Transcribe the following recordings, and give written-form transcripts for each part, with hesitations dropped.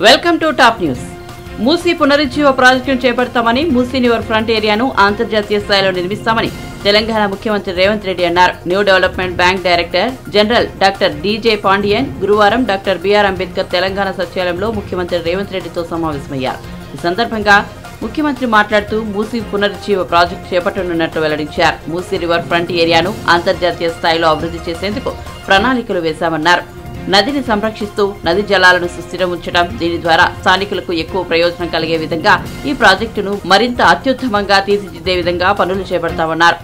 Welcome to top news. Musi పునరుజ్జీవ ప్రాజెక్టును చేపడతామని, మూసీ రివర్ ఫ్రంట్ ఏరియాను అంతర్జాతీయ స్థాయిలో నిర్మిస్తామని తెలంగాణ ముఖ్యమంత్రి రేవంత్ రెడ్డి అన్నారు. New development bank director general doctor DJ Pandian గురువారం డాక్టర్ బిఆర్ అంబేద్కర్ తెలంగాణ సచివాలయంలో ముఖ్యమంత్రి రేవంత్ రెడ్డితో సమావేశమయ్యారు. ఈ సందర్భంగా ముఖ్యమంత్రి మాట్లాడుతూ మూసీ పునరుజ్జీవ ప్రాజెక్టు చేపట్టనున్నట్లు వెల్లడించారు. మూసీ రివర్ ఫ్రంట్ ఏరియాను అంతర్జాతీయ స్థాయిలో అభివృద్ధి చేసేందుకు ప్రణాళికలు వేశామన్నారు. నదిని సంరక్షిస్తూ నది జలాలను సుస్థిరం ఉంచడం, దీని ద్వారా స్థానికులకు ఎక్కువ ప్రయోజనం కలిగే విధంగా ఈ ప్రాజెక్టును మరింత అత్యుత్తమంగా తీర్చిదిద్దే విధంగా పనులు చేపడతామన్నారు.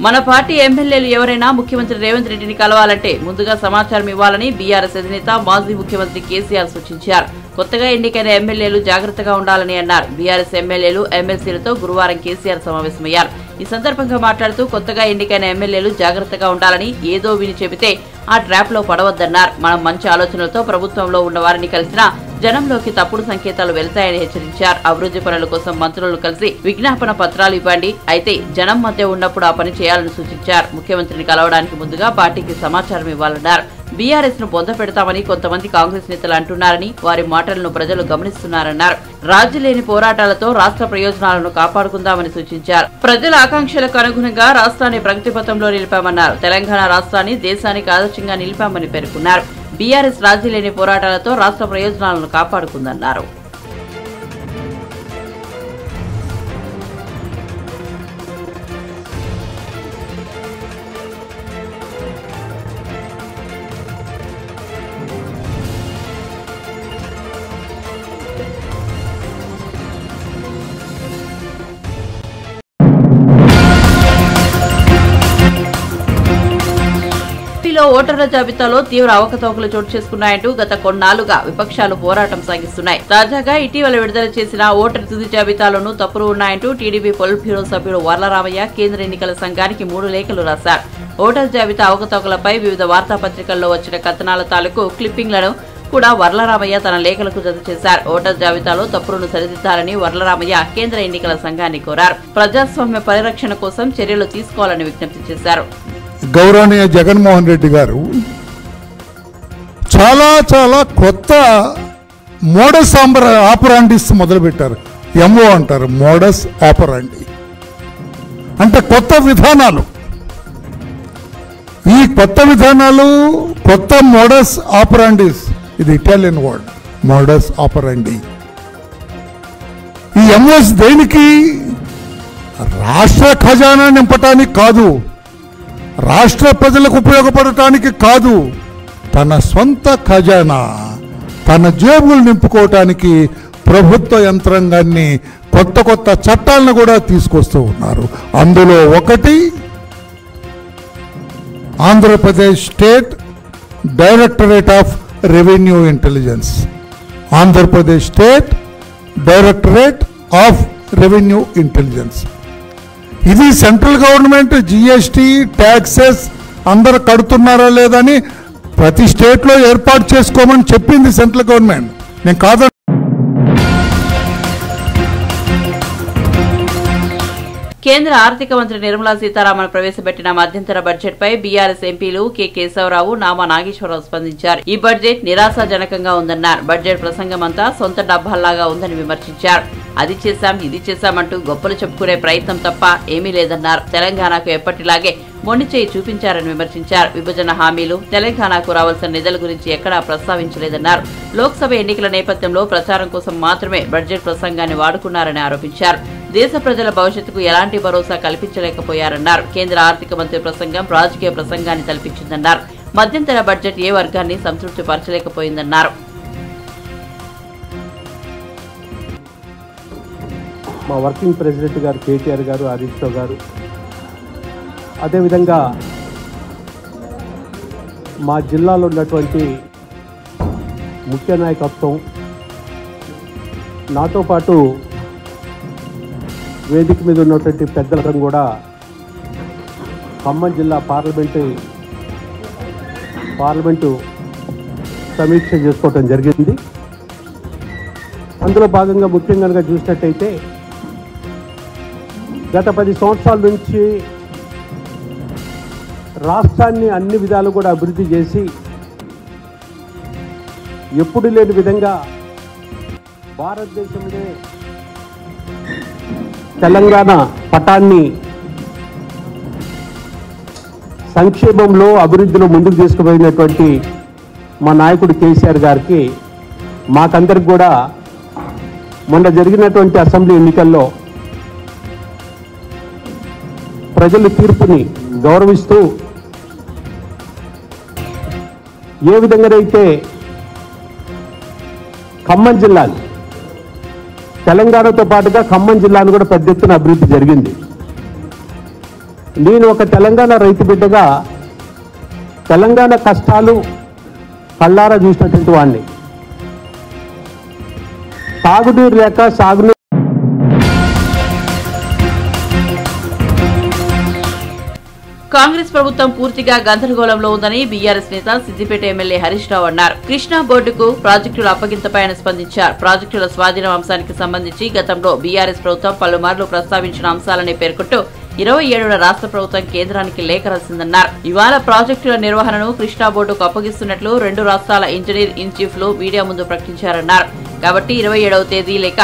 మన పార్టీ ఎమ్మెల్యేలు ఎవరైనా ముఖ్యమంత్రి రేవంత్ రెడ్డిని కలవాలంటే ముందుగా సమాచారం ఇవ్వాలని బీఆర్ఎస్ అధినేత మాజీ ముఖ్యమంత్రి కేసీఆర్ సూచించారు. కొత్తగా ఎన్నికైన ఎమ్మెల్యేలు జాగ్రత్తగా ఉండాలని అన్నారు. బీఆర్ఎస్ ఎమ్మెల్యేలు ఎమ్మెల్సీలతో గురువారం కేసీఆర్ సమావేశమయ్యారు. ఈ సందర్భంగా మాట్లాడుతూ కొత్తగా ఎన్నికైన ఎమ్మెల్యేలు జాగ్రత్తగా ఉండాలని, ఏదో విని చెబితే ఆ ట్రాప్ లో పడవద్దన్నారు. మనం మంచి ఆలోచనలతో ప్రభుత్వంలో ఉన్న వారిని కలిసినా జనంలోకి తప్పుడు సంకేతాలు వెళ్తాయని హెచ్చరించారు. అభివృద్ధి పనుల కోసం మంత్రులను కలిసి విజ్ఞాపన పత్రాలు ఇవ్వండి, అయితే జనం మధ్య ఉన్నప్పుడు ఆ పని చేయాలని సూచించారు. ముఖ్యమంత్రిని కలవడానికి ముందుగా పార్టీకి సమాచారం ఇవ్వాలన్నారు. బీఆర్ఎస్ ను పొంద పెడతామని కొంతమంది కాంగ్రెస్ నేతలు అంటున్నారని, వారి మాటలను ప్రజలు గమనిస్తున్నారన్నారు. రాజీ లేని పోరాటాలతో రాష్ట్ర ప్రయోజనాలను కాపాడుకుందామని సూచించారు. ప్రజల ఆకాంక్షలకు అనుగుణంగా రాష్ట్రాన్ని ప్రగతి పథంలో నిలిపామన్నారు. తెలంగాణ రాష్ట్రాన్ని దేశానికి ఆదర్శంగా నిలిపామని పేర్కొన్నారు. బీఆర్ఎస్ రాజీ లేని పోరాటాలతో రాష్ట్ర ప్రయోజనాలను కాపాడుకుందన్నారు. ఓటర్ల జాబితాలో తీవ్ర అవకతవకలు చోటు చేసుకున్నాయంటూ గత కొన్నాళ్లుగా విపక్షాలు పోరాటం సాగిస్తున్నాయి. తాజాగా ఇటీవల విడుదల చేసిన ఓటర్ తుది జాబితాలోనూ తప్పులు ఉన్నాయంటూ టీడీపీ పొలిట్ బ్యూరో సభ్యుడు వర్లరామయ్య కేంద్ర ఎన్నికల సంఘానికి 3 లేఖలు రాశారు. ఓటర్ జాబితా అవకతవకలపై వివిధ వార్తాపత్రికల్లో వచ్చిన కథనాల తాలూకు క్లిప్పింగ్లను కూడా వర్లరామయ్య తన లేఖలకు జత చేశారు. ఓటర్ జాబితాలో తప్పులను సరిదిద్దాలని వర్లరామయ్య కేంద్ర ఎన్నికల సంఘాన్ని కోరారు. ప్రజాస్వామ్య పరిరక్షణ కోసం చర్యలు తీసుకోవాలని విజ్ఞప్తి చేశారు. గౌరవనీయ జగన్మోహన్ రెడ్డి గారు చాలా కొత్త మోడస్ ఆపరాండిస్ మొదలుపెట్టారు. ఎంఓ అంటారు, మోడస్ ఆపరాండి అంటే కొత్త విధానాలు. ఈ కొత్త విధానాలు, కొత్త మోడస్ ఆపరాండిస్, ఇది ఇటాలియన్ వర్డ్ మోడస్ ఆపరాండి. ఈ ఎంఓస్ దేనికి? రాష్ట్ర ఖజానా నింపటానికి కాదు, రాష్ట్ర ప్రజలకు ఉపయోగపడటానికి కాదు, తన సొంత ఖజానా, తన జేబులు నింపుకోవటానికి ప్రభుత్వ యంత్రాంగాన్ని కొత్త చట్టాలను కూడా తీసుకొస్తూ ఉన్నారు. అందులో ఒకటి Andhra Pradesh state directorate of revenue intelligence. Andhra Pradesh state directorate of revenue intelligence. ఇది సెంట్రల్ గవర్నమెంట్ జిఎస్టీ ట్యాక్సెస్ అందరు కడుతున్నారా లేదని ప్రతి స్టేట్లో ఏర్పాటు చేసుకోమని చెప్పింది సెంట్రల్ గవర్నమెంట్. నేను కాదు. కేంద్ర ఆర్థిక మంత్రి నిర్మలా సీతారామన్ ప్రవేశపెట్టిన మధ్యంతర బడ్జెట్ పై బీఆర్ఎస్ ఎంపీలు కె కేశవరావు, నామా నాగేశ్వరరావు స్పందించారు. ఈ బడ్జెట్ నిరాశాజనకంగా ఉందన్నారు. బడ్జెట్ ప్రసంగమంతా సొంత డబ్బాల్లాగా ఉందని విమర్శించారు. అది చేశాం, ఇది చేశామంటూ గొప్పలు చెప్పుకునే ప్రయత్నం తప్ప ఏమీ లేదన్నారు. తెలంగాణకు ఎప్పటిలాగే మొండి చేయి చూపించారని విమర్శించారు. విభజన హామీలు, తెలంగాణకు రావాల్సిన నిధుల గురించి ఎక్కడా ప్రస్తావించలేదన్నారు. లోక్సభ ఎన్నికల నేపథ్యంలో ప్రచారం కోసం మాత్రమే బడ్జెట్ ప్రసంగాన్ని వాడుకున్నారని ఆరోపించారు. దేశ ప్రజల భవిష్యత్తుకు ఎలాంటి భరోసా కల్పించలేకపోయారన్నారు. కేంద్ర ఆర్థిక మంత్రి ప్రసంగం రాజకీయ ప్రసంగాన్ని తలపించిందన్నారు. మధ్యంతర బడ్జెట్ ఏ వర్గాన్ని సంతృప్తి పరచలేకపోయిందన్నారు. మా వర్కింగ్ ప్రెసిడెంట్ గారు కేటీఆర్ గారు, హరీష్ రావు గారు, అదేవిధంగా మా జిల్లాలో ఉన్నటువంటి ముఖ్య నాయకత్వం, నాతో పాటు వేదిక మీద ఉన్నటువంటి పెద్దలను కూడా ఖమ్మం జిల్లా పార్లమెంటు సమీక్ష చేసుకోవటం జరిగింది. అందులో భాగంగా ముఖ్యంగా చూసినట్టయితే గత 10 సంవత్సరాల నుంచి రాష్ట్రాన్ని అన్ని విధాలు కూడా అభివృద్ధి చేసి ఎప్పుడు లేని విధంగా భారతదేశంలో తెలంగాణ పటాన్ని సంక్షేమంలో అభివృద్ధిలో ముందుకు తీసుకుపోయినటువంటి మా నాయకుడు కేసీఆర్ గారికి మాకందరికి కూడా మొన్న జరిగినటువంటి అసెంబ్లీ ఎన్నికల్లో ప్రజల తీర్పుని గౌరవిస్తూ ఏ విధంగానైతే ఖమ్మం జిల్లాని తెలంగాణతో పాటుగా ఖమ్మం జిల్లాను కూడా పెద్ద ఎత్తున అభివృద్ధి జరిగింది. నేను ఒక తెలంగాణ రైతు బిడ్డగా తెలంగాణ కష్టాలు కళ్ళారా చూసినటువంటి వాడిని. తాగునీరు లేక సాగునీరు కాంగ్రెస్ ప్రభుత్వం పూర్తిగా గందరగోళంలో ఉందని బీఆర్ఎస్ నేత సిద్దిపేట ఎమ్మెల్యే హరీష్ రావు అన్నారు. కృష్ణా బోర్డుకు ప్రాజెక్టుల అప్పగింతపై ఆయన స్పందించారు. ప్రాజెక్టుల స్వాధీనం అంశానికి సంబంధించి గతంలో బీఆర్ఎస్ ప్రభుత్వం పలుమార్లు ప్రస్తావించిన అంశాలని పేర్కొంటూ 27న రాష్ట్ర ప్రభుత్వం కేంద్రానికి లేఖ రాసిందన్నారు. ఇవాళ ప్రాజెక్టుల నిర్వహణను కృష్ణా బోర్డుకు అప్పగిస్తున్నట్లు 2 రాష్ట్రాల ఇంజనీర్ ఇన్ చీఫ్లు మీడియా ముందు ప్రకటించారన్నారు. కాబట్టి 27వ తేదీ లేక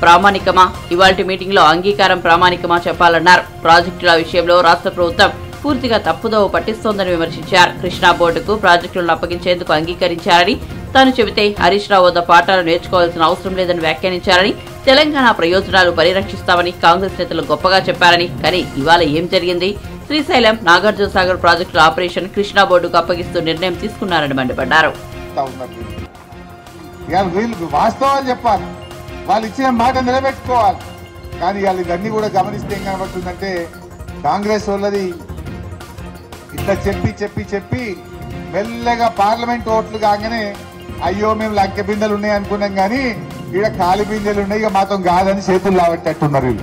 ప్రామాణికమా, ఇవాల్టి మీటింగ్ లో అంగీకారం ప్రామాణికమా చెప్పాలన్నారు. ప్రాజెక్టుల విషయంలో రాష్ట్ర ప్రభుత్వం పూర్తిగా తప్పుదోవ పట్టిస్తోందని విమర్శించారు. కృష్ణా బోర్డుకు ప్రాజెక్టులను అప్పగించేందుకు అంగీకరించారని తాను చెబితే హరీష్ రావు వద్ద పాఠాలు నేర్చుకోవాల్సిన అవసరం లేదని వ్యాఖ్యానించారని, తెలంగాణ ప్రయోజనాలు పరిరక్షిస్తామని కాంగ్రెస్ నేతలు గొప్పగా చెప్పారని, కానీ ఇవాళ ఏం జరిగింది? శ్రీశైలం, నాగార్జున సాగర్ ప్రాజెక్టుల ఆపరేషన్ కృష్ణా బోర్డుకు అప్పగిస్తూ నిర్ణయం తీసుకున్నారని మండిపడ్డారు. వాస్తవాలు చెప్పాలి, వాళ్ళు ఇచ్చిన మాట నిలబెట్టుకోవాలి. కానీ వాళ్ళు ఇవన్నీ కూడా గమనిస్తే ఏం కనబడుతుందంటే కాంగ్రెస్ వాళ్ళది ఇట్లా చెప్పి మెల్లగా పార్లమెంట్ ఓట్లు కాగానే అయ్యో మేము లంకె బిందెలు ఉన్నాయి అనుకున్నాం, కానీ ఇక్కడ ఖాళీ బిందెలు ఉన్నాయి, ఇక మాతో కాదని చేతులు లావట్టేట్టున్నారు.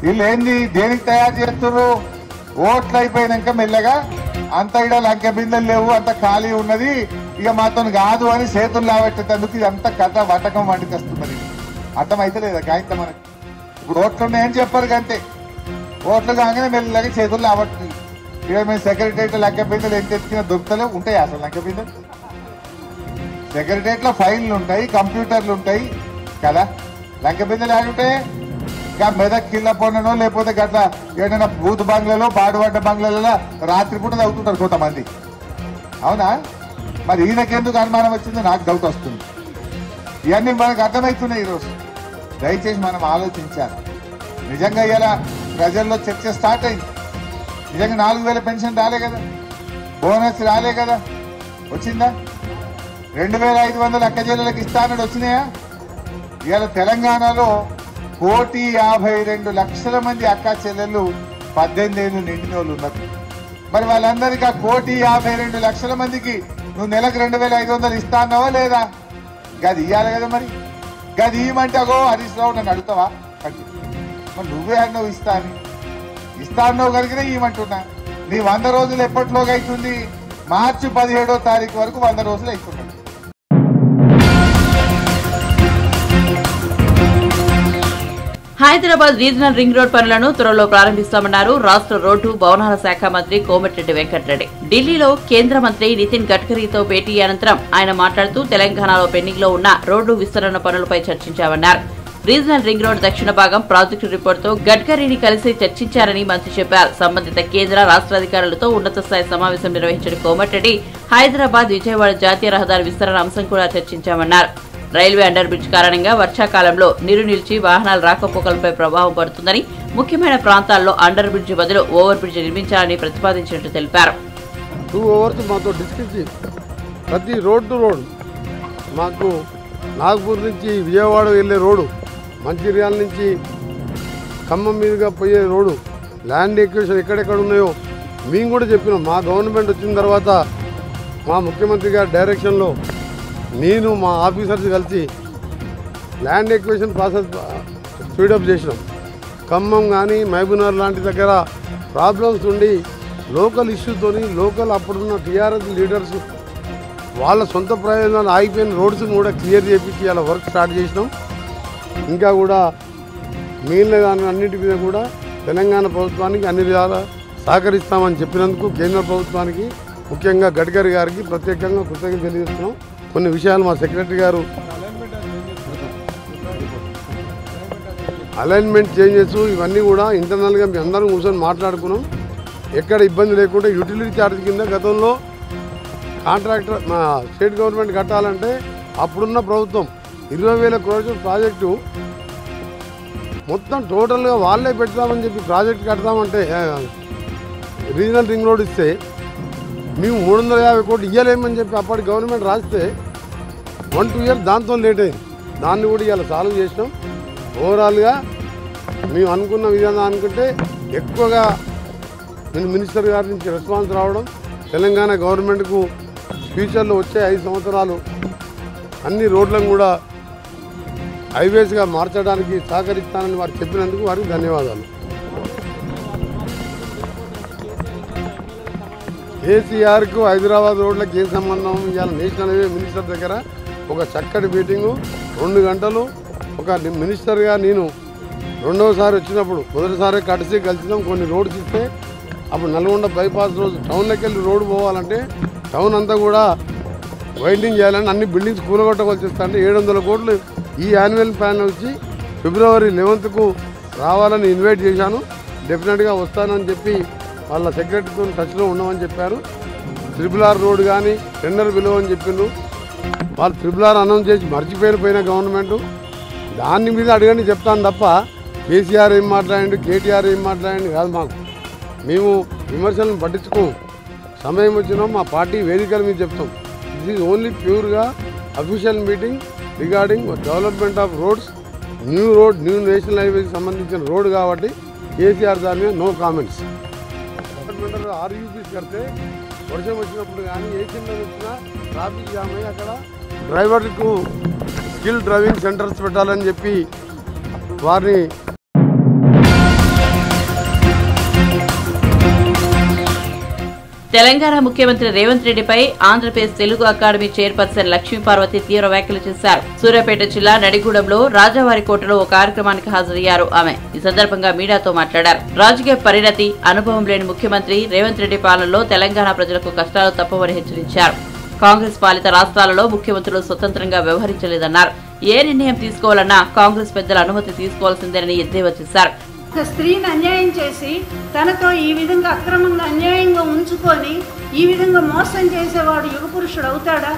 వీళ్ళు ఏంది దేనికి తయారు చేస్తున్నారు? ఓట్లు అయిపోయినాక మెల్లగా అంత ఇక్కడ లంకె బిందెలు లేవు, అంత ఖాళీ ఉన్నది, ఇక మాతో కాదు అని చేతులు లావట్టేందుకు ఇదంతా కథ వంటకం వండుకొస్తున్నది. అర్థమైతే లేదా గాయంత మనకి? ఇప్పుడు ఓట్లు ఉన్నాయని చెప్పారు కంటే ఓట్లు కాగానే మెల్లగా చేతులు లావట్లేదు. ఇక మేము సెక్రటరియట్ లంకె బిందెలు ఎంత ఎత్తుకినా దొరుకుతలే ఉంటాయి. అసలు లంకె బిందెలు సెక్రటరియట్ లో ఫైళ్లు ఉంటాయి, కంప్యూటర్లు ఉంటాయి కదా. లంకె బిందెలు ఆడుంటాయి ఇంకా మెదక్ కిల్ల పొన్ననో లేకపోతే గట్ల ఏదైనా బూత్ బంగ్లాలో పాడుపడ్డ బంగ్లాలలో రాత్రిపూట తగ్గుతుంటారు కొంతమంది. అవునా? మరి ఈయనకెందుకు అనుమానం వచ్చిందో నాకు డౌట్ వస్తుంది. ఇవన్నీ మనకు అర్థమవుతున్నాయి. ఈరోజు దయచేసి మనం ఆలోచించాలి. నిజంగా ఇలా ప్రజల్లో చర్చ స్టార్ట్ అయింది. నిజంగా 4000 పెన్షన్ రాలే కదా, బోనస్ రాలే కదా, వచ్చిందా? 2500 అక్క చెల్లెలకు ఇస్తానని వచ్చినాయా? ఇవాళ తెలంగాణలో 1,52,00,000 మంది అక్క చెల్లెళ్ళు 18 ఏళ్ళు నిండిన వాళ్ళు ఉన్నారు. మరి వాళ్ళందరికీ ఆ 1,52,00,000 మందికి నువ్వు నెలకు 2,500 ఇస్తా అన్నావా లేదా? గది ఇవ్వాలి కదా. మరి గది ఇవ్వమంటే అగో హరీష్ రావు నన్ను అడుగుతావా? మరి నువ్వే అన్నావు ఇస్తా అన్నావు కనుకనే ఇవ్వమంటున్నా. నీ 100 రోజులు ఎప్పటిలోగా అవుతుంది? మార్చి 17వ తారీఖు వరకు 100 రోజులు అవుతున్నాయి. హైదరాబాద్ రీజనల్ రింగ్ రోడ్ పనులను త్వరలో ప్రారంభిస్తామన్నారు రాష్ట్ర రోడ్డు భవనాల శాఖ మంత్రి కోమటిరెడ్డి వెంకటరెడ్డి. ఢిల్లీలో కేంద్ర మంత్రి నితిన్ గడ్కరీతో భేటీ అనంతరం ఆయన మాట్లాడుతూ తెలంగాణలో పెండింగ్ లో ఉన్న రోడ్డు విస్తరణ పనులపై చర్చించామన్నారు. రీజనల్ రింగ్ రోడ్ దక్షిణ భాగం ప్రాజెక్టు రిపోర్టుతో గడ్కరీని కలిసి చర్చించారని మంత్రి చెప్పారు. సంబంధిత కేంద్ర రాష్ట్ర అధికారులతో ఉన్నత స్థాయి సమావేశం నిర్వహించిన కోమటిరెడ్డి హైదరాబాద్ విజయవాడ జాతీయ రహదారి విస్తరణ అంశం కూడా చర్చించామన్నారు. రైల్వే అండర్ బ్రిడ్జ్ కారణంగా వర్షాకాలంలో నీరు నిలిచి వాహనాల రాకపోకలపై ప్రభావం పడుతుందని, ముఖ్యమైన ప్రాంతాల్లో అండర్ బ్రిడ్జ్ బదులు ఓవర్ బ్రిడ్జ్ నిర్మించాలని ప్రతిపాదించినట్టు తెలిపారు. 2 అవర్స్ మాతో డిస్కస్ చేసి ప్రతి రోడ్ టు రోడ్ మాకు నాగపూర్ నుంచి విజయవాడ వెళ్ళే రోడ్డు, మంచిర్యాల నుంచి ఖమ్మం మీదుగా పోయే రోడ్డు, ల్యాండ్ ఎక్విజిషన్ ఎక్కడెక్కడ ఉన్నాయో మేము కూడా చెప్పినాం. మా గవర్నమెంట్ వచ్చిన తర్వాత మా ముఖ్యమంత్రి గారి డైరెక్షన్లో నేను మా ఆఫీసర్స్ కలిసి ల్యాండ్ ఎక్విజిషన్ ప్రాసెస్ స్పీడప్ చేసినాం. ఖమ్మం కానీ మహబూబ్నగర్ లాంటి దగ్గర ప్రాబ్లమ్స్ ఉండి లోకల్ ఇష్యూతోని లోకల్ అప్పుడున్న టీఆర్ఎస్ లీడర్స్ వాళ్ళ సొంత ప్రయోజనాలు ఆగిపోయిన రోడ్స్ని కూడా క్లియర్ చేయించి అలా వర్క్ స్టార్ట్ చేసినాం. ఇంకా కూడా మిగిలిన దాని అన్నిటి మీద కూడా తెలంగాణ ప్రభుత్వానికి అన్ని విధాలా సహకరిస్తామని చెప్పినందుకు కేంద్ర ప్రభుత్వానికి ముఖ్యంగా గడ్కరీ గారికి ప్రత్యేకంగా కృతజ్ఞతలు తెలియజేస్తున్నాం. కొన్ని విషయాలు మా సెక్రటరీ గారు అలైన్మెంట్ చేంజెస్ ఇవన్నీ కూడా ఇంటర్నల్గా మేము అందరం కూర్చొని మాట్లాడుకున్నాం. ఎక్కడ ఇబ్బంది లేకుండా యూటిలిటీ ఛార్జ్ కింద గతంలో కాంట్రాక్టర్ మా స్టేట్ గవర్నమెంట్ కట్టాలంటే అప్పుడున్న ప్రభుత్వం 20,000 కోట్ల ప్రాజెక్టు మొత్తం టోటల్గా వాళ్ళే పెడతామని చెప్పి ప్రాజెక్ట్ కడతామంటే రీజనల్ రింగ్ రోడ్ ఇస్తే మేము 350 కోట్లు ఇవ్వలేమని చెప్పి అప్పటి గవర్నమెంట్ రాస్తే 1-2 ఇయర్స్ దాంతో లేట్ అయింది. దాన్ని కూడా ఇవాళ సాల్వ్ చేసినాం. ఓవరాల్గా మేము అనుకున్న విధానం అనుకుంటే ఎక్కువగా మినిస్టర్ గారి నుంచి రెస్పాన్స్ రావడం, తెలంగాణ గవర్నమెంట్కు ఫ్యూచర్లో వచ్చే 5 సంవత్సరాలు అన్ని రోడ్లను కూడా హైవేస్గా మార్చడానికి సహకరిస్తానని వారు చెప్పినందుకు వారికి ధన్యవాదాలు. కేసీఆర్కు హైదరాబాద్ రోడ్లకు ఏం సంబంధం? ఇవాళ నేషనల్ హైవే మినిస్టర్ దగ్గర ఒక చక్కటి మీటింగు 2 గంటలు. ఒక మినిస్టర్గా నేను రెండవసారి వచ్చినప్పుడు మొదటిసారి కటిసి కలిసినాం. కొన్ని రోడ్స్ ఇస్తే అప్పుడు నల్గొండ బైపాస్ రోజు టౌన్లోకి వెళ్ళి రోడ్డు పోవాలంటే టౌన్ అంతా కూడా వైండింగ్ చేయాలని అన్ని బిల్డింగ్స్ కూలగొట్టవలసి వస్తుంటే 700 కోట్లు ఈ యాన్యువల్ ప్లాన్ వచ్చి ఫిబ్రవరి 11కు రావాలని ఇన్వైట్ చేశాను. డెఫినెట్గా వస్తానని చెప్పి వాళ్ళ సెక్రటరీతో టచ్లో ఉన్నామని చెప్పారు. RRR రోడ్ కానీ టెండర్ పిలువని చెప్పిండ్రు. వాళ్ళు RRR అనౌన్స్ చేసి మర్చిపోయిన గవర్నమెంటు దాని మీద అడగని చెప్తాను తప్ప కేసీఆర్ ఏం మాట్లాడండి, కేటీఆర్ ఏం మాట్లాడండి కాదు. మేము విమర్శలను పట్టించుకోము. సమయం వచ్చినాం మా పార్టీ వేదికల మీద చెప్తాం. దిస్ ఈజ్ ఓన్లీ ప్యూర్గా official meeting regarding development of roads, new national హైవేకి సంబంధించిన రోడ్ కాబట్టి కేసీఆర్ దాని మీద నో కామెంట్స్. RUPs కడితే వర్షం వచ్చినప్పుడు కానీ ఏ చిన్న వచ్చినా ట్రాఫిక్ జామ్ అయ్యి అక్కడ డ్రైవర్కు స్కిల్ డ్రైవింగ్ సెంటర్స్ పెట్టాలని చెప్పి వారిని తెలంగాణ ముఖ్యమంత్రి రేవంత్ రెడ్డిపై ఆంధ్రప్రదేశ్ తెలుగు అకాడమీ చైర్పర్సన్ లక్ష్మీపార్వతి తీవ్ర వ్యాఖ్యలు చేశారు. సూర్యాపేట జిల్లా నడిగూడెంలో రాజావారికోటలో ఓ కార్యక్రమానికి హాజరయ్యారు ఆమె. ఈ సందర్భంగా మీడియాతో మాట్లాడారు. రాజకీయ పరిణతి, అనుభవం లేని ముఖ్యమంత్రి రేవంత్ రెడ్డి పాలనలో తెలంగాణ ప్రజలకు కష్టాలు తప్పవని హెచ్చరించారు. కాంగ్రెస్ పాలిత రాష్ట్రాలలో ముఖ్యమంత్రులు స్వతంత్రంగా వ్యవహరించలేదన్నారు. ఏ నిర్ణయం తీసుకోవాలన్నా కాంగ్రెస్ పెద్దల అనుమతి తీసుకోవాల్సిందేనని ఎద్దేవా చేశారు. ఒక స్త్రీని అన్యాయం చేసి తనతో ఈ విధంగా అక్రమంగా అన్యాయంగా ఉంచుకొని ఈ విధంగా మోసం చేసేవాడు యుగ పురుషుడు అవుతాడా?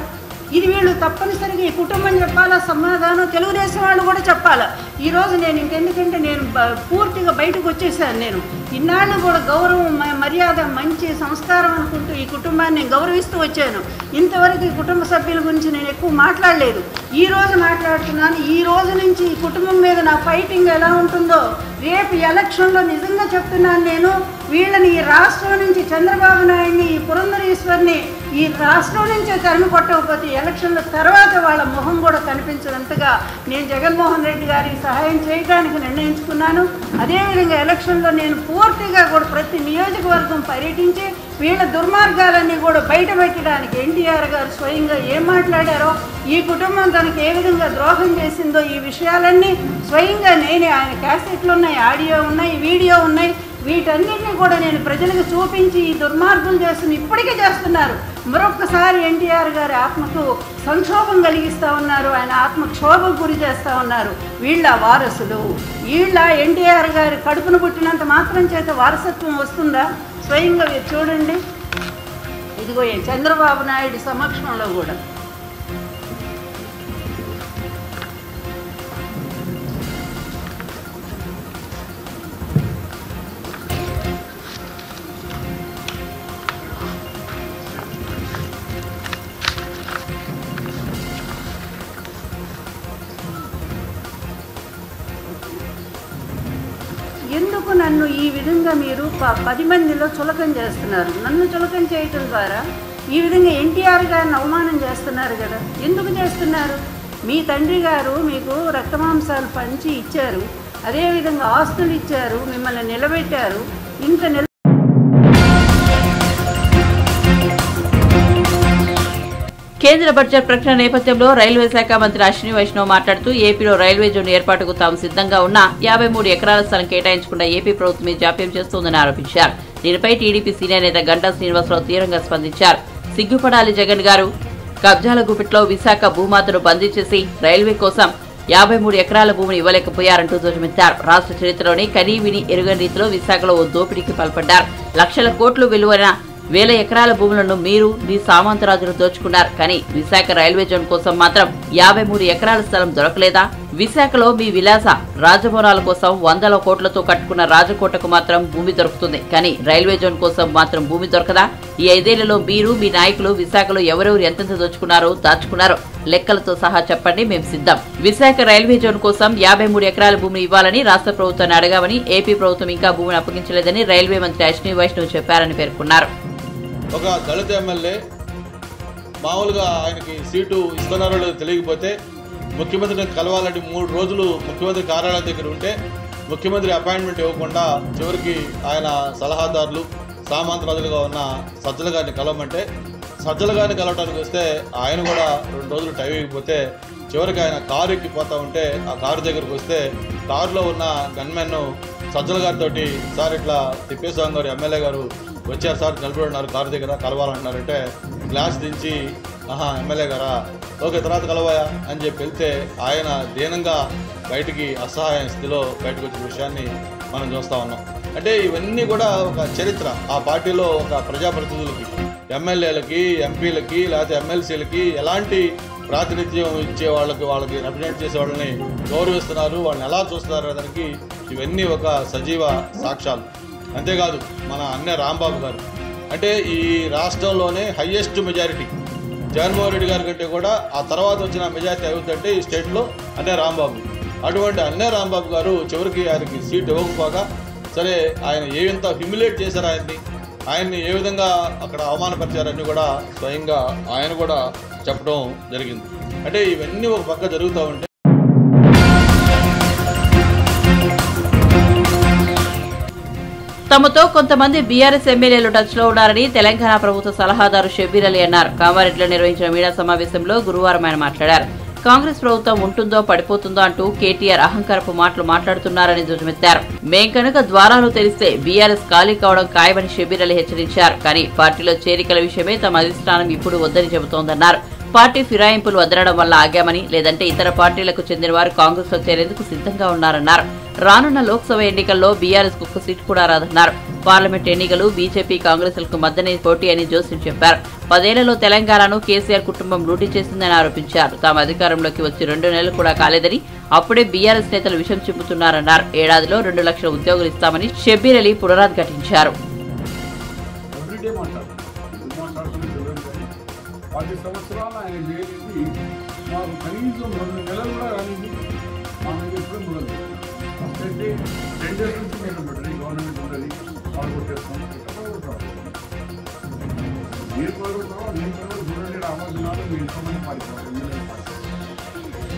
ఇది వీళ్ళు తప్పనిసరిగా ఈ కుటుంబం చెప్పాలా, సమాధానం తెలుగుదేశం వాళ్ళు కూడా చెప్పాలా. ఈరోజు నేను ఇంకెందుకంటే నేను పూర్తిగా బయటకు వచ్చేసాను. నేను ఇన్నాళ్ళు కూడా గౌరవం, మర్యాద, మంచి సంస్కారం అనుకుంటూ ఈ కుటుంబాన్ని గౌరవిస్తూ వచ్చాను. ఇంతవరకు ఈ కుటుంబ సభ్యుల గురించి నేను ఎక్కువ మాట్లాడలేదు. ఈ రోజు మాట్లాడుతున్నాను. ఈ రోజు నుంచి ఈ కుటుంబం మీద నా ఫైటింగ్ ఎలా ఉంటుందో రేపు ఎలక్షన్లో నిజంగా చెప్తున్నాను. నేను వీళ్ళని ఈ రాష్ట్రం నుంచి చంద్రబాబు నాయుడిని, ఈ పురంధరేశ్వర్ని ఈ రాష్ట్రం నుంచే తరిమి కొట్టకపోతే ఎలక్షన్ల తర్వాత వాళ్ళ మొహం కూడా కనిపించినంతగా నేను జగన్మోహన్ రెడ్డి గారికి సహాయం చేయడానికి నిర్ణయించుకున్నాను. అదేవిధంగా ఎలక్షన్లో నేను పూర్తిగా కూడా ప్రతి నియోజకవర్గం పర్యటించి వీళ్ళ దుర్మార్గాలన్నీ కూడా బయట పెట్టడానికి ఎన్టీఆర్ గారు స్వయంగా ఏం మాట్లాడారో, ఈ కుటుంబం తనకు ఏ విధంగా ద్రోహం చేసిందో ఈ విషయాలన్నీ స్వయంగా నేనే, ఆయన క్యాసెట్లు ఉన్నాయి, ఆడియో ఉన్నాయి, వీడియో ఉన్నాయి, వీటన్నిటిని కూడా నేను ప్రజలకు చూపించి ఈ దుర్మార్గులు చేస్తున్న ఇప్పటికీ చేస్తున్నారు. మరొక్కసారి ఎన్టీఆర్ గారి ఆత్మకు సంక్షోభం కలిగిస్తూ ఉన్నారు. ఆయన ఆత్మక్షోభకు గురి చేస్తూ ఉన్నారు. వీళ్ళ వారసులు, వీళ్ళ ఎన్టీఆర్ గారి కడుపును పుట్టినంత మాత్రం చేత వారసత్వం వస్తుందా? స్వయంగా మీరు చూడండి. ఇదిగో చంద్రబాబు నాయుడు సమక్షంలో కూడా ఎందుకు నన్ను ఈ విధంగా మీరు 10 మందిలో చులకం చేస్తున్నారు? నన్ను చులకం చేయటం ద్వారా ఈ విధంగా ఎన్టీఆర్ గారిని అవమానం చేస్తున్నారు కదా. ఎందుకు చేస్తున్నారు? మీ తండ్రి గారు మీకు రక్తమాంసాలు పంచి ఇచ్చారు, అదేవిధంగా ఆస్తులు ఇచ్చారు, మిమ్మల్ని నిలబెట్టారు. ఇంత కేంద్ర బడ్జెట్ ప్రకటన నేపథ్యంలో రైల్వే శాఖ మంత్రి అశ్విని వైష్ణవ్ మాట్లాడుతూ ఏపీలో రైల్వే జోన్ ఏర్పాటుకు తాము సిద్ధంగా ఉన్న 53 ఎకరాల స్థలం కేటాయించకుండా ఏపీ ప్రభుత్వం జాప్యం చేస్తోందని ఆరోపించారు. దీనిపై టీడీపీ సీనియర్ నేత గంటా శ్రీనివాసరావు తీవ్రంగా స్పందించారు. సిగ్గుపడాలి జగన్ గారు, కబ్జాల గుప్పిట్లో విశాఖ భూమాతను బందీ చేసి రైల్వే కోసం 53 ఎకరాల భూమిని ఇవ్వలేకపోయారంటూ ధ్వజమెత్తారు. రాష్ట్ర చరిత్రలోని కనీ విని ఎరుగని రీతిలో విశాఖలో ఓ దోపిడీకి పాల్పడ్డారు. లక్షల కోట్లు విలువైన 1000 ఎకరాల భూములను మీరు మీ సామంతరాజులు దోచుకున్నారు. కానీ విశాఖ రైల్వే జోన్ కోసం మాత్రం 53 ఎకరాల స్థలం దొరకలేదా? విశాఖలో మీ విలాస రాజభవనాల కోసం 100 కోట్లతో కట్టుకున్న రాజకోటకు మాత్రం భూమి దొరుకుతుంది. కానీ రైల్వే జోన్ కోసం మాత్రం భూమి దొరకదా? ఈ 5 ఏళ్లలో మీరు మీ నాయకులు విశాఖలో ఎవరెవరు ఎంతెంత దోచుకున్నారో దాచుకున్నారో లెక్కలతో సహా చెప్పండి, మేము సిద్ధం. విశాఖ రైల్వే జోన్ కోసం 53 ఎకరాల భూమిని ఇవ్వాలని రాష్ట్ర ప్రభుత్వాన్ని అడగామని, ఏపీ ప్రభుత్వం ఇంకా భూమిని అప్పగించలేదని రైల్వే మంత్రి అశ్విని వైష్ణవ్ చెప్పారని పేర్కొన్నారు. ఒక దళిత ఎమ్మెల్యే మామూలుగా ఆయనకి సీటు ఇస్తున్నారో లేదో తెలియకపోతే ముఖ్యమంత్రిని కలవాలంటే 3 రోజులు ముఖ్యమంత్రి కార్యాలయం దగ్గర ఉంటే ముఖ్యమంత్రి అపాయింట్మెంట్ ఇవ్వకుండా చివరికి ఆయన సలహాదారులు సామంతరాజులుగా ఉన్న సజ్జల గారిని కలవమంటే సజ్జల గారిని కలవడానికి వస్తే ఆయన కూడా 2 రోజులు టైం ఇవ్వకపోతే చివరికి ఆయన కారు ఎక్కిపోతూ ఉంటే ఆ కారు దగ్గరకు వస్తే కారులో ఉన్న గన్మెన్ సజ్జల గారితో సార్ ఇట్లా తిప్పేస్వామి గారు ఎమ్మెల్యే గారు వచ్చారు సార్, నిలబడినారు కారు దగ్గర, కలవాలంటున్నారంటే గ్లాస్ దించి ఎమ్మెల్యే గారా, ఓకే తర్వాత కలవాయా అని చెప్పి వెళ్తే ఆయన దీనంగా బయటికి అసహాయ స్థితిలో బయటకు వచ్చిన విషయాన్ని మనం చూస్తూ ఉన్నాం. అంటే ఇవన్నీ కూడా ఒక చరిత్ర. ఆ పార్టీలో ఒక ప్రజాప్రతినిధులకి, ఎమ్మెల్యేలకి, ఎంపీలకి, లేకపోతే ఎమ్మెల్సీలకి ఎలాంటి ప్రాతినిధ్యం ఇచ్చే వాళ్ళకి రిప్రజెంట్ చేసే వాళ్ళని గౌరవిస్తున్నారు, వాళ్ళని ఎలా చూస్తున్నారు దానికి ఇవన్నీ ఒక సజీవ సాక్ష్యాలు. అంతేకాదు మన అన్నే రాంబాబు గారు అంటే ఈ రాష్ట్రంలోనే హయ్యెస్ట్ మెజారిటీ జగన్మోహన్ రెడ్డి గారి కంటే కూడా ఆ తర్వాత వచ్చిన మెజారిటీ అవుతుందంటే ఈ స్టేట్లో అన్నే రాంబాబు. అటువంటి అన్నే రాంబాబు గారు చివరికి ఆయనకి సీట్ ఇవ్వకపోగా సరే ఆయన ఎంత హ్యూమిలేట్ చేశారు ఆయన్ని ఏ విధంగా అక్కడ అవమానపరిచారని కూడా స్వయంగా ఆయన కూడా చెప్పడం జరిగింది. అంటే ఇవన్నీ ఒక పక్క జరుగుతూ ఉంటే తమతో కొంతమంది బీఆర్ఎస్ ఎమ్మెల్యేలు టచ్ లో ఉన్నారని తెలంగాణ ప్రభుత్వ సలహాదారు షబ్బీర్ అలీ అన్నారు. కామారెడ్డిలో నిర్వహించిన మీడియా సమావేశంలో గురువారం ఆయన మాట్లాడారు. కాంగ్రెస్ ప్రభుత్వం ఉంటుందో పడిపోతుందో అంటూ కేటీఆర్ అహంకారపు మాటలు మాట్లాడుతున్నారని ధ్వజమెత్తారు. మేం కనుక ద్వారాలు తెరిస్తే బీఆర్ఎస్ ఖాళీ కావడం ఖాయమని షబ్బీర్ అలీ హెచ్చరించారు. కానీ పార్టీలో చేరికల విషయమే తమ అధిష్టానం ఇప్పుడు వద్దని చెబుతోందన్నారు. పార్టీ ఫిరాయింపులు వదలడం వల్ల ఆగామని, లేదంటే ఇతర పార్టీలకు చెందిన వారు కాంగ్రెస్ లో చేరేందుకు సిద్ధంగా ఉన్నారన్నారు. రానున్న లోక్సభ ఎన్నికల్లో బీఆర్ఎస్ కు ఒక్క సీటు కూడా రాదన్నారు. పార్లమెంట్ ఎన్నికలు బీజేపీ కాంగ్రెస్లకు మద్దతు పోటీ అని జోస్యం చెప్పారు. 10 ఏళ్లలో తెలంగాణను కేసీఆర్ కుటుంబం లూటీ చేసిందని ఆరోపించారు. తాము అధికారంలోకి వచ్చి 2 నెలలు కూడా కాలేదని, అప్పుడే బీఆర్ఎస్ నేతలు విషం చిమ్ముతున్నారన్నారు. ఏడాదిలో 2 లక్షల ఉద్యోగులు ఇస్తామని షబ్బీర్ అలీ పునరుద్ఘాటించారు. 10 సంవత్సరాలు ఆయన చేరింది మాకు కనీసం 2 నెలలు కూడా రానిది మా మీద ఎప్పుడూ ఉండదు. ఫస్ట్ అయితే 2 ఏళ్ళ నుంచి మేము పెట్టండి గవర్నమెంట్ ఉండదు పాల్గొట్టేస్తాం. మీరు పాల్గొంటావా నేను చూడండి ఆలోచనలు మీ ఇంతమంది పాల్గొంటారు ఎమ్మెల్యేలు పాల్గొంటారు.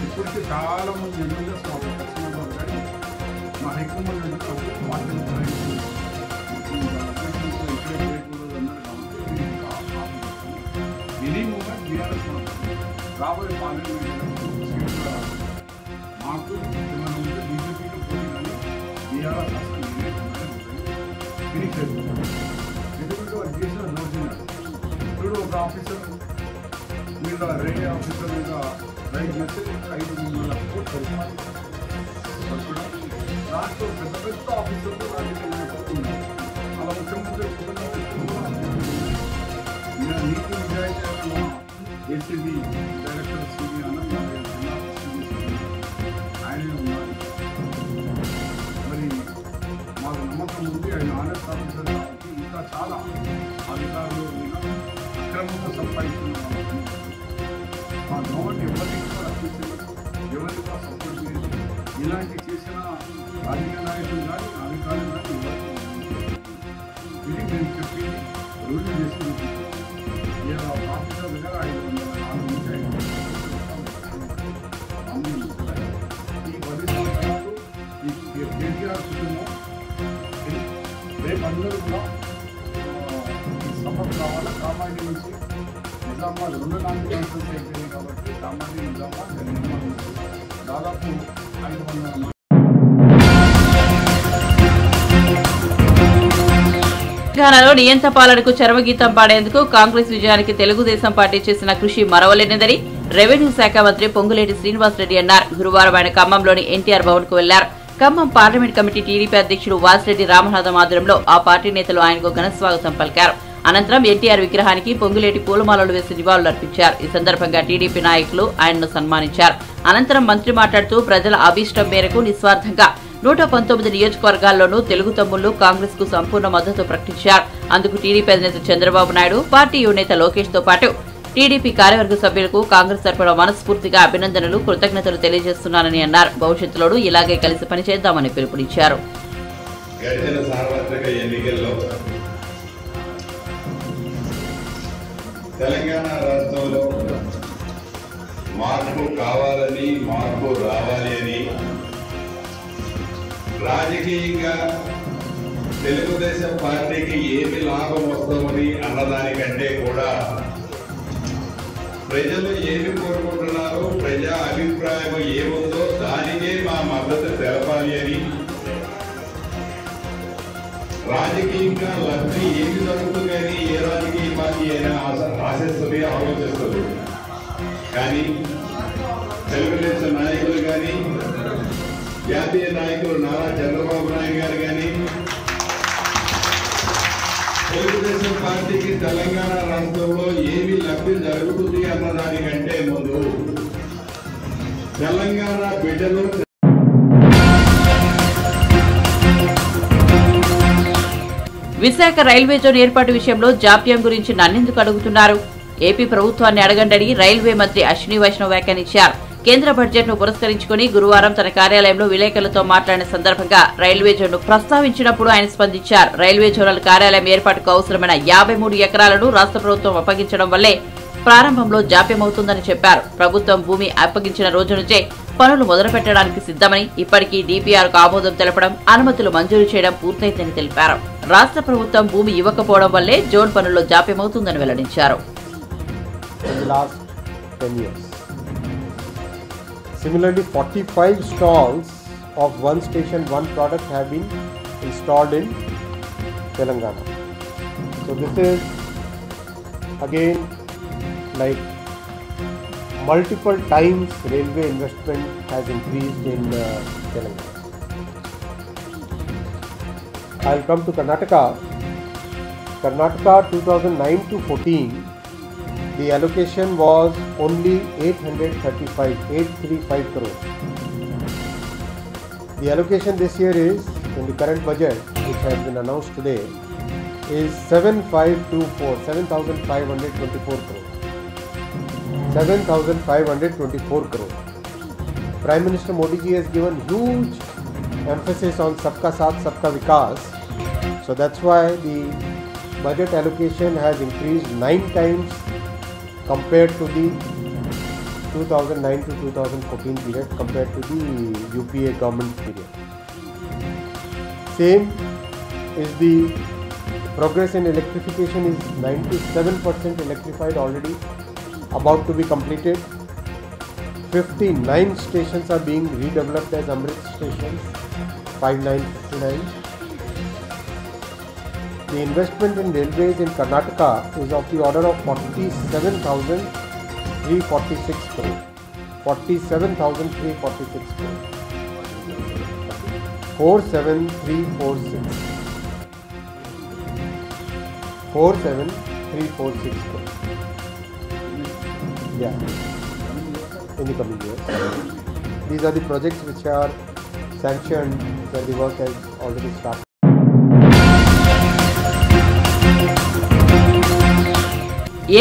ఇప్పటికీ చాలా మంది ఎమ్మెల్యేస్ మాకు ఖచ్చితంగా కానీ మా హైకమాండ్ మాట్లాడుతున్నారు ఎనీ మూమెంట్ బీఆర్ఎస్ రాబోయే పార్లమెంట్ సీట్లు మాకు ఏమైనా ఉంటే బీజేపీకి పోటీ కానీ బీఆర్ఎస్ అసలు ఫినిష్ అయిపోతుంది. ఎందుకంటే వాళ్ళు చేసిన నోటినారు. ఇప్పుడు ఒక ఆఫీసర్ మీద రేడియో ఆఫీసర్ మీద రైడ్ చేస్తే 500 కోట్లు దాంట్లో పెద్ద పెద్ద ఆఫీసర్లు రాజకీయ నాయకులు ఉన్నారు. అలా ముఖ్యమంత్రి నీతి నిజాయితీ ఏసీబీ డైరెక్టర్ సిబి ఆయనే ఉన్నారు. మరి మాకు నమ్మకం ఉంది ఆయన ఆనెస్ట్ ఆఫీసర్ కాబట్టి ఇంకా చాలా అధికారులు మీద అక్రమంగా సంపాదించిన మా గవర్నమెంట్ ఎవరికి కూడా రక్షించలేదు, ఎవరికి కూడా సపోర్ట్ చేయలేదు. ఇలాంటి చేసిన రాజకీయ నాయకులు కానీ అధికారులు కానీ ఇది మేము చెప్పి రూల్ చేసి ఆఫీసర్ దగ్గర 504 నుంచి 5 ఈ 10 సంవత్సరాలు ఈ కేటీఆర్ కుటుంబం రేపు అందరూ కూడా సపోర్ట్ కావాలా. కామారెడ్డి నుంచి నిజామాబాద్ 2 నామినేషన్స్ అయిపోయింది కాబట్టి కామారెడ్డి నిజామాబాద్ దాదాపు 500 తెలంగాణలో నియంత పాలనకు చరమగీతం పాడేందుకు కాంగ్రెస్ విజయానికి తెలుగుదేశం పార్టీ చేసిన కృషి మరవలేనిదని రెవెన్యూ శాఖ మంత్రి పొంగులేటి శ్రీనివాసరెడ్డి అన్నారు. గురువారం ఆయన ఖమ్మంలోని ఎన్టీఆర్ భవన్ కు వెళ్లారు. ఖమ్మం పార్లమెంట్ కమిటీ టీడీపీ అధ్యక్షుడు వాసిరెడ్డి రామనాథం ఆధ్వర్యంలో ఆ పార్టీ నేతలు ఆయనకు ఘన స్వాగతం పలికారు. అనంతరం ఎన్టీఆర్ విగ్రహానికి పొంగులేటి పూలమాలలు వేసి నివాళులర్పించారు. ఈ సందర్భంగా టీడీపీ నాయకులు ఆయనను సన్మానించారు. అనంతరం మంత్రి మాట్లాడుతూ ప్రజల అభీష్టం మేరకు నిస్వార్థంగా 119 నియోజకవర్గాల్లోనూ తెలుగు తమ్ముళ్లు కాంగ్రెస్ కు సంపూర్ణ మద్దతు ప్రకటించారు. అందుకు టీడీపీ అధినేత చంద్రబాబు నాయుడు, పార్టీ యువనేత లోకేష్ తో పాటు టీడీపీ కార్యవర్గ సభ్యులకు కాంగ్రెస్ తరపున మనస్ఫూర్తిగా అభినందనలు, కృతజ్ఞతలు తెలియజేస్తున్నానని అన్నారు. భవిష్యత్తులోనూ ఇలాగే కలిసి పనిచేద్దామని పిలుపునిచ్చారు. తెలంగాణ రాష్ట్రంలో మార్పు కావాలని, మార్పు రావాలి అని రాజకీయంగా తెలుగుదేశం పార్టీకి ఏమి లాభం వస్తుందని అన్నదానికంటే కూడా ప్రజలు ఏమి కోరుకుంటున్నారో, ప్రజా అభిప్రాయం ఏముందో దానికే మా మద్దతు తెలపాలి అని, రాజకీయంగా లబ్ధి ఏమి జరుగుతుంది అని ఏ రాజకీయ పార్టీ అయినా ఆశిస్తుంది, ఆలోచిస్తుంది. కానీ తెలుగుదేశం నాయకులు కానీ, జాతీయ నాయకులు నారా చంద్రబాబు నాయుడు గారు కానీ, తెలుగుదేశం పార్టీకి తెలంగాణ రాష్ట్రంలో ఏమి లబ్ధి జరుగుతుంది అన్నదానికంటే ముందు తెలంగాణ బిడ్డలు విశాఖ రైల్వే జోన్ ఏర్పాటు విషయంలో జాప్యం గురించి నన్నెందుకు అడుగుతున్నారు? ఏపీ ప్రభుత్వాన్ని అడగండని రైల్వే మంత్రి అశ్విని వైష్ణవ్ వ్యాఖ్యానించారు. కేంద్ర బడ్జెట్ ను పురస్కరించుకుని గురువారం తన కార్యాలయంలో విలేకరులతో మాట్లాడిన సందర్భంగా రైల్వే జోన్ ను ప్రస్తావించినప్పుడు ఆయన స్పందించారు. రైల్వే జోనల్ కార్యాలయం ఏర్పాటుకు అవసరమైన 53 ఎకరాలను రాష్ట్ర ప్రభుత్వం అప్పగించడం వల్లే ప్రారంభంలో జాప్యమవుతుందని చెప్పారు. ప్రభుత్వం భూమి అప్పగించిన రోజు నుంచే పనులు మొదలుపెట్టడానికి సిద్దమని, ఇప్పటికీ డీపీఆర్ కు ఆమోదం తెలపడం, అనుమతులు మంజూరు చేయడం పూర్తయిందని తెలిపారు. రాష్ట్ర ప్రభుత్వం భూమి ఇవ్వకపోవడం వల్లే జోన్ పనుల్లో జాప్యమవుతుందని వెల్లడించారు. Similarly, 45 stalls of one station, one product have been installed in Telangana. So this is again like multiple times railway investment has increased in Telangana. I'll come to Karnataka. Karnataka 2009 to 14. The allocation was only 835 crore. The allocation this year is, in the current budget which has been announced today, is 7,524 crore. 7,524 crore. Prime Minister Modi ji has given huge emphasis on Sabka Saath, Sabka Vikas. So that's why the budget allocation has increased 9 times compared to the 2009 to 2014 period, compared to the UPA government period. Same is the progress in electrification is 97% electrified already, about to be completed. 59 stations are being redeveloped as Amrit stations, 5959. The investment in railways in Karnataka is of the order of 47,346 crore. 47,346 crore. 47346. 47346 crore. Yeah. In the coming years. These are the projects which are sanctioned where the work has already started.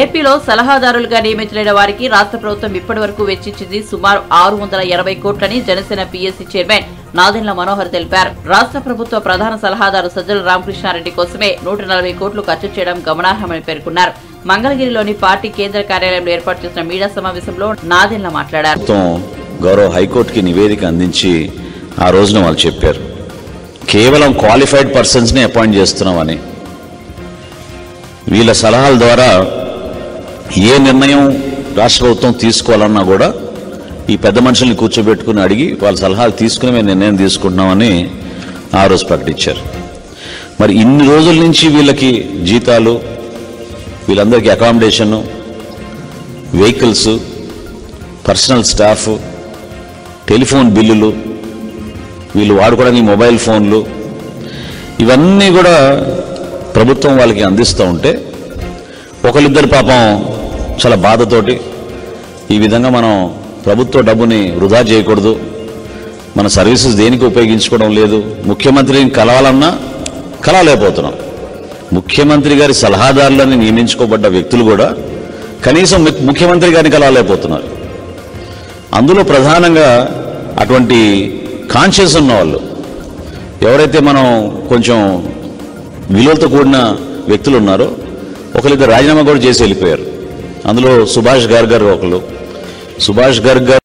ఏపీలో సలహాదారులుగా నియమితులైన వారికి రాష్ట్ర ప్రభుత్వం ఇప్పటి వరకు వెచ్చించింది సుమారు 680 కోట్లని Janasena PSC chairman Nadendla Manohar తెలిపారు. రాష్ట్ర ప్రభుత్వ ప్రధాన సలహాదారు సజ్జల రామకృష్ణారెడ్డి కోసమే 140 కోట్లు ఖర్చు చేయడం గమనార్హమని పేర్కొన్నారు. మంగళగిరిలోని పార్టీ కేంద్ర కార్యాలయంలో ఏర్పాటు చేసిన మీడియా సమావేశంలో నాదెండ్ల మాట్లాడారు. గౌరవ హైకోర్టుకి నివేదిక అందించి ఆ రోజున వాళ్ళు చెప్పారు, కేవలం క్వాలిఫైడ్ పర్సన్స్ ని అపాయింట్ చేస్తున్నామని. వీళ్ళ సలహాల ద్వారా ఏ నిర్ణయం రాష్ట్ర ప్రభుత్వం తీసుకోవాలన్నా కూడా ఈ పెద్ద మనుషుల్ని కూర్చోబెట్టుకుని అడిగి వాళ్ళ సలహాలు తీసుకుని మేము నిర్ణయం తీసుకుంటున్నామని ఆ రోజు ప్రకటించారు. మరి ఇన్ని రోజుల నుంచి వీళ్ళకి జీతాలు, వీళ్ళందరికీ accommodation, vehicles, personal staff, telephone బిల్లులు, వీళ్ళు వాడుకోవడానికి మొబైల్ ఫోన్లు, ఇవన్నీ కూడా ప్రభుత్వం వాళ్ళకి అందిస్తూ ఉంటే ఒకరిద్దరు పాపం చాలా బాధతోటి ఈ విధంగా మనం ప్రభుత్వ డబ్బుని వృధా చేయకూడదు, మన సర్వీసెస్ దేనికి ఉపయోగించుకోవడం లేదు, ముఖ్యమంత్రిని కలవాలన్నా కలవలేకపోతున్నాం. ముఖ్యమంత్రి గారి సలహాదారులని నియమించుకోబడ్డ వ్యక్తులు కూడా కనీసం ముఖ్యమంత్రి గారిని కలవలేకపోతున్నారు. అందులో ప్రధానంగా అటువంటి కాన్షియస్ ఉన్న వాళ్ళు, ఎవరైతే మనం కొంచెం విలువలతో కూడిన వ్యక్తులు ఉన్నారో ఒకరిద్దరు రాజీనామా కూడా చేసి వెళ్ళిపోయారు. అందులో సుభాష్ గార్గ్ గారు ఒకరు. సుభాష్ గార్గ్ గారు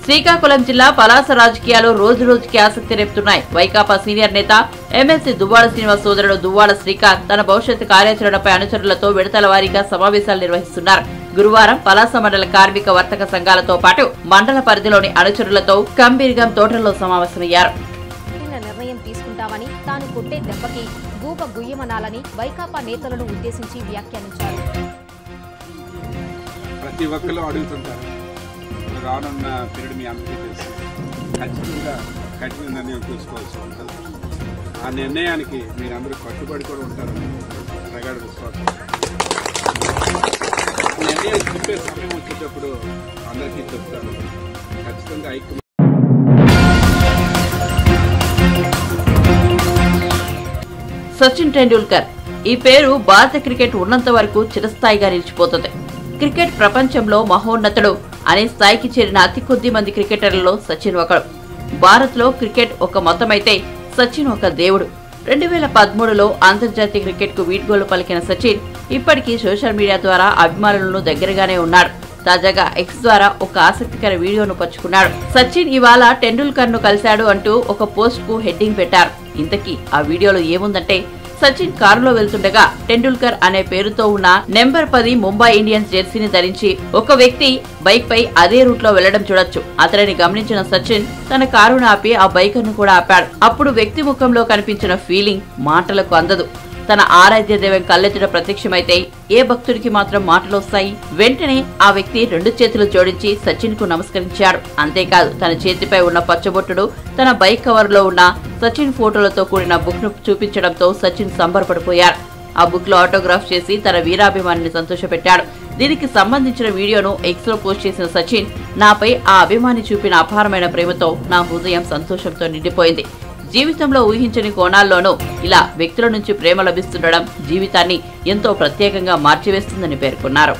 శ్రీకాకుళం జిల్లా పలాస రాజకీయాలు రోజు రోజుకి ఆసక్తి రేపుతున్నాయి. వైకాపా సీనియర్ నేత ఎమ్మెల్సీ దువ్వాడ శ్రీనివాస్ సోదరుడు దువ్వాడ శ్రీకాంత్ తన భవిష్యత్తు కార్యాచరణపై అనుచరులతో విడతల వారీగా సమావేశాలు నిర్వహిస్తున్నారు. గురువారం పలాస మండల కార్మిక వర్తక సంఘాలతో పాటు మండల పరిధిలోని అనుచరులతో కంబీర్గం తోటల్లో సమావేశమయ్యారు. నిర్ణయం తీసుకుంటామని, తాను కొట్టే దెబ్బకి గూప గుయ్యమనాలని వైకాపా నేతలను ఉద్దేశించి వ్యాఖ్యానించారు. ప్రతి ఒక్కరు అడుగుతుంటారు, రానున్న పీరియడ్ మీ అందరికీ తెలుసు, ఖచ్చితంగా కఠిన నిర్ణయం తీసుకోవాల్సి ఉంటుంది. ఆ నిర్ణయానికి మీరందరూ కట్టుబడి కూడా ఉంటారని ప్రగాఢ విశ్వాసం. నిర్ణయం చెప్పే సమయం వచ్చేటప్పుడు అందరికీ చెప్తారు. ఖచ్చితంగా ఐక్యం. సచిన్ టెండూల్కర్ ఈ పేరు భారత క్రికెట్ ఉన్నంత వరకు చిరస్థాయిగా నిలిచిపోతుంది. క్రికెట్ ప్రపంచంలో మహోన్నతుడు అనే స్థాయికి చేరిన అతి కొద్ది మంది క్రికెటర్లలో సచిన్ ఒకడు. భారత్ లో క్రికెట్ ఒక మతమైతే సచిన్ ఒక దేవుడు. 2013లో అంతర్జాతీయ క్రికెట్ కు వీడ్కోలు పలికిన సచిన్ ఇప్పటికీ సోషల్ మీడియా ద్వారా అభిమానులను దగ్గరగానే ఉన్నాడు. తాజాగా ఎక్స్ ద్వారా ఒక ఆసక్తికర వీడియోను పంచుకున్నాడు. సచిన్ ఇవాళ టెండూల్కర్ ను కలిశాడు అంటూ ఒక పోస్ట్ కు హెడ్డింగ్ పెట్టారు. ఇంతకీ ఆ వీడియోలో ఏముందంటే, సచిన్ కారులో వెళ్తుండగా టెండూల్కర్ అనే పేరుతో ఉన్న నెంబర్ 10 ముంబై ఇండియన్స్ జెర్సీని ధరించి ఒక వ్యక్తి బైక్ పై అదే రూట్ లో వెళ్లడం చూడొచ్చు. అతడిని గమనించిన సచిన్ తన కారును ఆపి ఆ బైకర్ ను కూడా ఆపాడు. అప్పుడు వ్యక్తి ముఖంలో కనిపించిన ఫీలింగ్ మాటలకు అందదు. తన ఆరాధ్య దైవం కళ్ళెదుట ప్రత్యక్షమైతే ఏ భక్తుడికి మాత్రం మాటలొస్తాయి. వెంటనే ఆ వ్యక్తి 2 చేతులు జోడించి సచిన్ కు నమస్కరించాడు. అంతేకాదు తన చేతిపై ఉన్న పచ్చబొట్టుడు తన బైక్ కవర్ లో ఉన్న సచిన్ ఫోటోలతో కూడిన బుక్ ను చూపించడంతో సచిన్ సంబరపడిపోయారు. ఆ బుక్ లో ఆటోగ్రాఫ్ చేసి తన వీరాభిమానిని సంతోషపెట్టాడు. దీనికి సంబంధించిన వీడియోను ఎక్స్ లో పోస్ట్ చేసిన సచిన్, నాపై ఆ అభిమాని చూపిన అపారమైన ప్రేమతో నా హృదయం సంతోషంతో నిండిపోయింది. జీవితంలో ఊహించని కోణాల్లోనూ ఇలా వ్యక్తుల నుంచి ప్రేమ లభిస్తుండడం జీవితాన్ని ఎంతో ప్రత్యేకంగా మార్చివేస్తుందని పేర్కొన్నారు.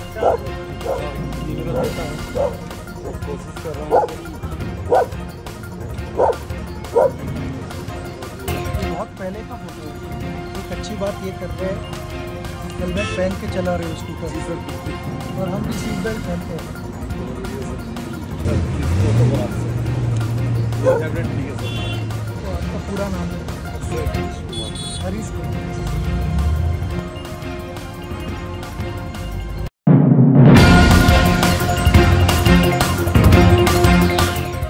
पहले का फोटो है। एक अच्छी बात ये कर रहे हैं, हेलमेट पहन के चला रहे हो स्कूटर, और हम भी सीट बेल्ट पहनते हैं। तो आपका पूरा नाम है? हरीश।